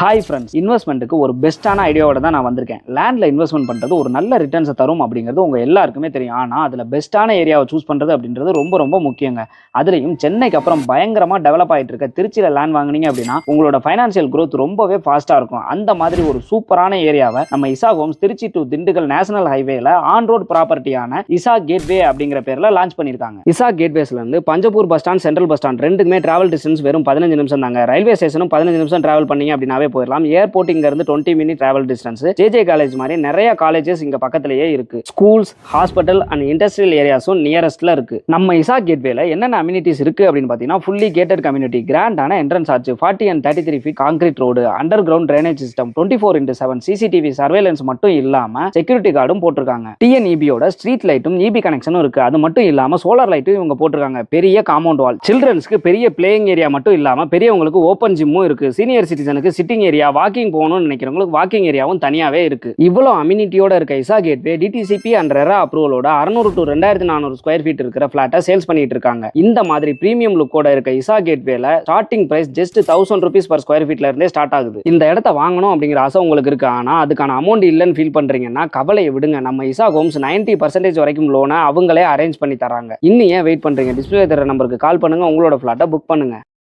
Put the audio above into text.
Hi friends, இன்வெஸ்ட்மெண்ட்டுக்கு ஒரு பெஸ்ட்டான ஐடியாவோட தான் நான் வந்திருக்கேன். லேண்டில் இன்வெஸ்ட்மெண்ட் பண்ணுறது ஒரு நல்ல ரிட்டர்ன்ஸை தரும் அப்படிங்கிறது உங்கள் எல்லாருக்குமே தெரியும். ஆனால் அதில் பெஸ்ட்டான ஏரியாவை சூஸ் பண்ணுறது அப்படின்றது ரொம்ப ரொம்ப முக்கியங்க. அதுலேயும் சென்னைக்கு அப்புறம் பயங்கரமாக டெவலப் ஆகிட்டு இருக்க திருச்சியில் லேண்ட் வாங்கினீங்க அப்படின்னா உங்களோட ஃபைனான்சியல் க்ரோத் ரொம்பவே ஃபாஸ்ட்டாக இருக்கும். அந்த மாதிரி ஒரு சூப்பரான ஏரியாவை நம்ம Isha Homes Trichy to Dindigul national ஹைவேல ஆன் ரோட் ப்ராப்பர்ட்டியான இசா கேட்வே அப்படிங்கிற பேரில் லான்ச் பண்ணியிருக்காங்க. இசா கேட்வேஸ்லேருந்து Panjappur bus stand, central bus stand ரெண்டுக்குமே டிராவல் டிஸ்டன்ஸ் வெறும் 15 நிமிஷம் தாங்க. ரயில்வே ஸ்டேஷனும் 15 நிமிஷம் டிராவல் பண்ணீங்க அப்படின்னாவே போயிடலாம். ஏர்போர்ட் இங்க இருந்து 20 minute travel distance. J J college மாதிரி நிறைய காலேஜஸ் இங்க பக்கத்திலேயே இருக்கு. ஸ்கூல்ஸ், ஹாஸ்பிட்டல் அண்ட் இண்டஸ்ட்ரியல் ஏரியாஸும் நியரஸ்ட்ல இருக்கு. நம்ம இசா கேட்வேல என்னென்ன அம்யூனிட்டிஸ் இருக்கு அப்படின்னு பார்த்தீங்கன்னா, ஃபுல்லி கேட்டட் கம்யூனிட்டி, கிராண்டான entrance arch, 40 and 33 feet concrete road, under ground drainage system, 24x7 CCTV surveillance மட்டும் இல்லாம செக்யூரிட்டி கார்டும் போட்டிருக்காங்க. டிஎன்இபியோட ஸ்ட்ரீட் லைட்டும் இபி கனெக்ஷனும் இருக்கு. அது மட்டும் இல்லாம சோலார் லைட்டும் இவங்க போட்டிருக்காங்க. பெரிய காம்பவுண்ட் வால், சில்ட்ரன்ஸ்க்கு பெரிய பிளேயிங் ஏரியா மட்டும் இல்லாம பெரியவங்களுக்கு ஓப்பன் ஜிம்மும் இருக்கு. சீனியர் சிட்டிசனுக்கு சிட்டிங் ஏரியா, வாக்கிங் போகணும்னு நினைக்கிறவங்களுக்கு வாக்கிங் ஏரியாவும் தனியாவே இருக்கு. இவ்வளவு அம்யூனிட்டியோட இருக்க Isha Gateway DTCP and RERA அப்ரூவலோட 600 to 2400 ஸ்கொயர் ஃபீட் இருக்கிற பிளாட்டை சேல்ஸ் பண்ணிட்டு இருக்காங்க. இந்த மாதிரி பிரீமியம் லுக்கோட இருக்க இசா கேட்வேல starting price just 1000 rupees per square ஃபீட்ல இருந்தே ஸ்டார்ட் ஆகுது. இந்த இடத்த வாங்கணும் அப்படிங்கிற ஆசை உங்களுக்கு இருக்கு, ஆனா அதுக்கான அமௌண்ட் இல்லைன்னு ஃபீல் பண்றீங்கன்னா கவலையை விடுங்க. நம்ம இசா ஹோம்ஸ் 90% வரைக்கும் லோனை அவங்களே அரேஞ்ச் பண்ணி தராங்க. இன்னும் ஏன் வெயிட் பண்றீங்க? டிஸ்பிளே தர நம்பருக்கு கால் பண்ணுங்க, உங்களோட பிளாட்டை புக் பண்ணுங்க.